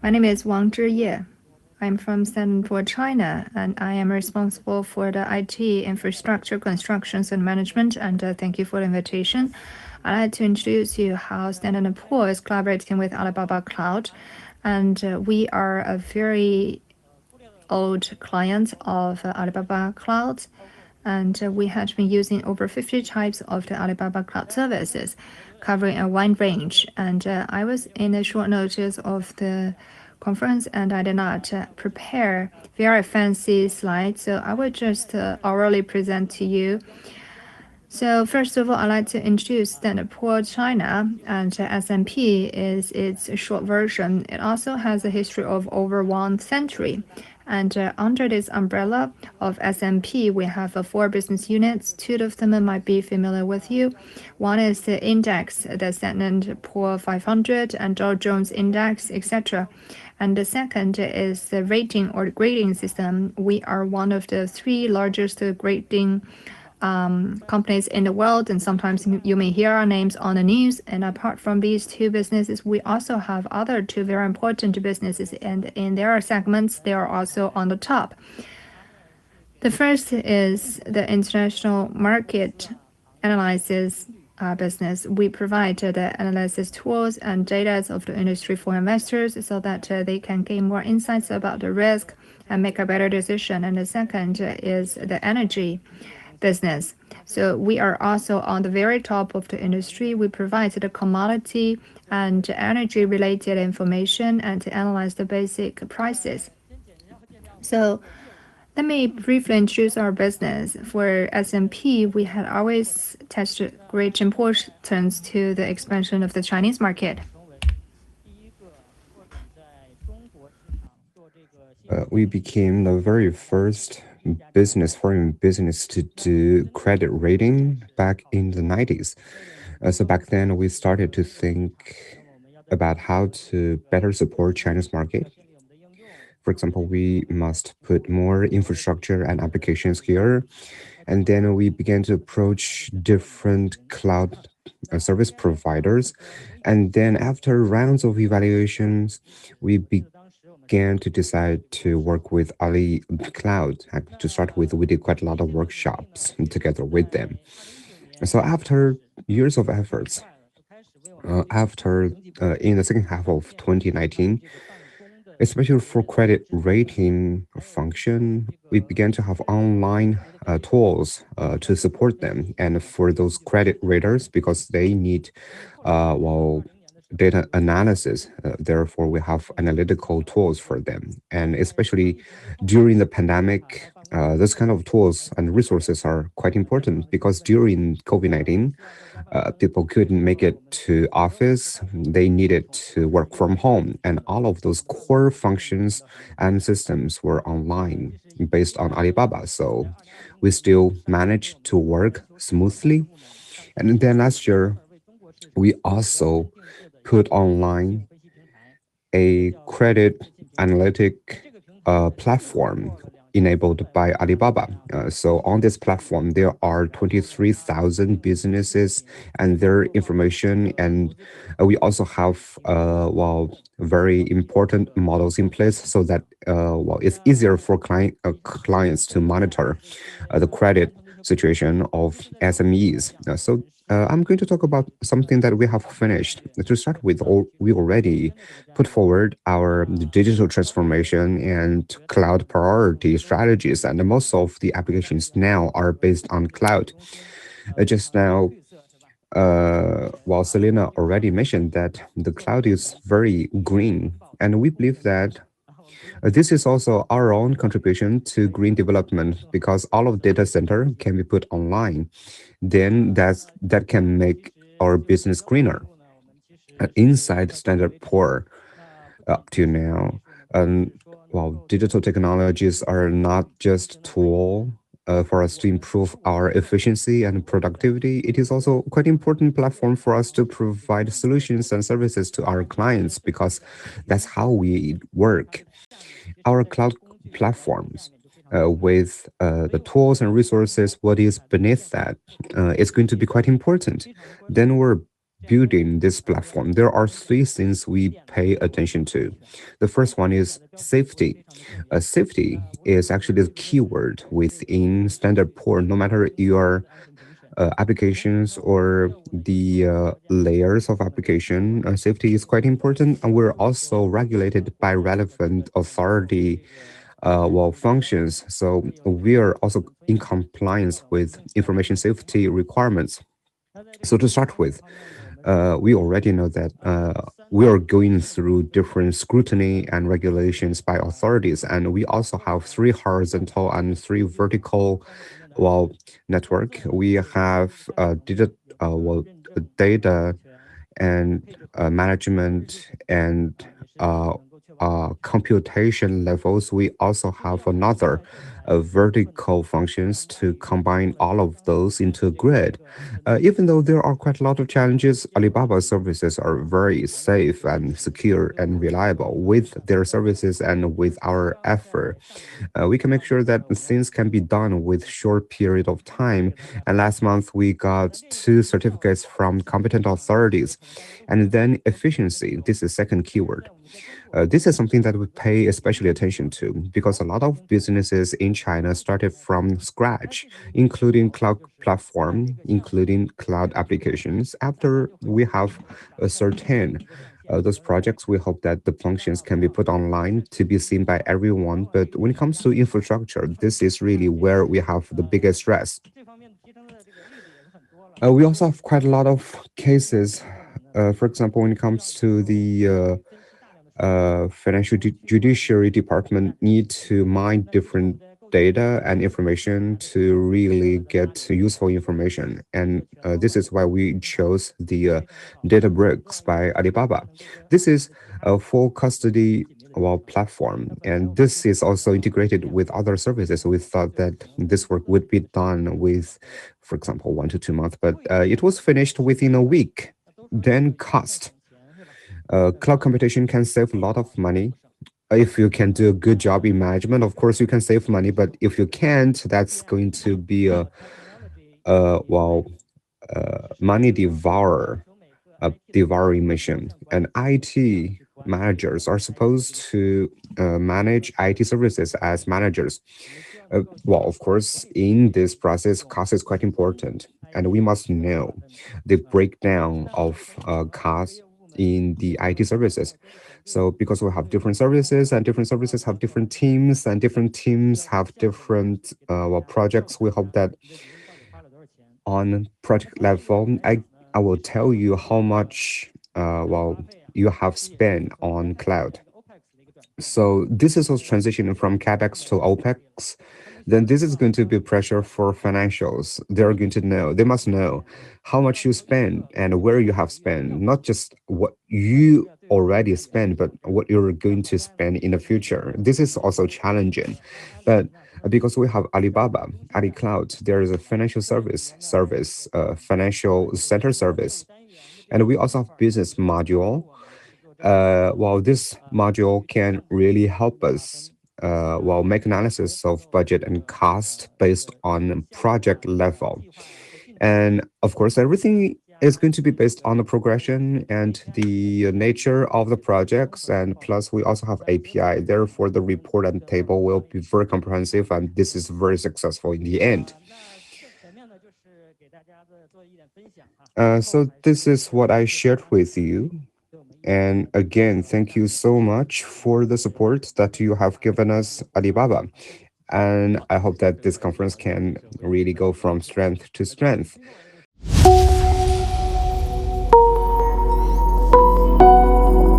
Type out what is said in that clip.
My name is Wang Zhiye. I'm from Stanford, China, and I am responsible for the IT infrastructure constructions and management. And thank you for the invitation. I'd like to introduce you how Standard & Poor's is collaborating with Alibaba Cloud, and we are a very old client of Alibaba Cloud, and we have been using over 50 types of the Alibaba Cloud services, covering a wide range. And I was in a short notice of the conference, and I did not prepare very fancy slides, so I will just orally present to you. So first of all, I'd like to introduce Standard Poor's China, and S&P is its short version. It also has a history of over 1 century. And under this umbrella of S&P, we have four business units. Two of them might be familiar with you. One is the index, the Standard Poor 500 and Dow Jones Index, etc. And the second is the rating or grading system. We are one of the three largest grading companies in the world, and sometimes you may hear our names on the news. And apart from these two businesses, we also have other two very important businesses, and in their segments, they are also on the top. The first is the international market analysis business. We provide the analysis tools and data of the industry for investors so that they can gain more insights about the risk and make a better decision. And the second is the energy business. So we are also on the very top of the industry. We provide the commodity and energy related information and to analyze the basic prices. So let me briefly introduce our business. For S&P, we had always attached great importance to the expansion of the Chinese market. We became the very first foreign business to do credit rating back in the 90s. So back then, we started to think about how to better support China's market. For example, we must put more infrastructure and applications here. And then we began to approach different cloud service providers. And then after rounds of evaluations, we began to decide to work with Ali Cloud. To start with, we did quite a lot of workshops together with them. So after years of efforts, after in the second half of 2019, especially for credit rating function, we began to have online tools to support them. And for those credit raters, because they need, well, data analysis, therefore we have analytical tools for them. And especially during the pandemic, this kind of tools and resources are quite important because during COVID-19, people couldn't make it to office. They needed to work from home, and all of those core functions and systems were online based on Alibaba. So we still managed to work smoothly. And then last year, we also put online a credit analytic platform enabled by Alibaba. So on this platform, there are 23,000 businesses and their information, and we also have well, very important models in place so that well, it's easier for clients to monitor the credit situation of SMEs. I'm going to talk about something that we have finished. To start with, we already put forward our digital transformation and cloud priority strategies, and most of the applications now are based on cloud. Just now, while Selena already mentioned that the cloud is very green, and we believe that this is also our own contribution to green development because all of data center can be put online. Then that can make our business greener. Inside Standard Poor, up to now, and while digital technologies are not just tool for us to improve our efficiency and productivity, it is also quite important platform for us to provide solutions and services to our clients because that's how we work. Our cloud platforms with the tools and resources, what is beneath that is going to be quite important. Then we're building this platform, there are three things we pay attention to. The first one is safety. Safety is actually the keyword within Standard Poor. No matter your applications or the layers of application, safety is quite important, and we're also regulated by relevant authority functions. So we are also in compliance with information safety requirements. So to start with, we already know that we are going through different scrutiny and regulations by authorities, and we also have three horizontal and three vertical well network. We have data and management and computation levels. We also have another vertical functions to combine all of those into a grid. Even though there are quite a lot of challenges, Alibaba services are very safe and secure and reliable. With their services and with our effort, we can make sure that things can be done with short period of time. And last month we got two certificates from competent authorities. And then efficiency, this is second keyword. This is something that we pay especially attention to because a lot of businesses in China started from scratch, including cloud platform, including cloud applications. After we have a certain those projects, we hope that the functions can be put online to be seen by everyone. But when it comes to infrastructure, this is really where we have the biggest stress. We also have quite a lot of cases. For example, when it comes to the financial judiciary department need to mine different data and information to really get useful information, and this is why we chose the Databricks by Alibaba. This is a full custody platform, and this is also integrated with other services. We thought that this work would be done with, for example, 1 to 2 months, but it was finished within a week. Then cost. Cloud computation can save a lot of money. If you can do a good job in management, of course you can save money. But if you can't, that's going to be a money devouring mission. And IT managers are supposed to manage IT services as managers. Of course, in this process, cost is quite important, and we must know the breakdown of cost in the IT services. So, because we have different services, and different services have different teams, and different teams have different projects, we hope that on project level, I will tell you how much you have spent on cloud. So this is also transitioning from capex to opex. Then this is going to be pressure for financials. They're going to know, they must know how much you spend and where you have spent, not just what you already spent, but what you're going to spend in the future. This is also challenging, but because we have Alibaba, Ali Cloud, there is a financial service, financial center service, and we also have business module. This module can really help us make analysis of budget and cost based on project level. And of course, everything is going to be based on the progression and the nature of the projects. And plus, we also have API. Therefore, the report and table will be very comprehensive, and this is very successful in the end. So this is what I shared with you. And again, thank you so much for the support that you have given us, Alibaba. And I hope that this conference can really go from strength to strength.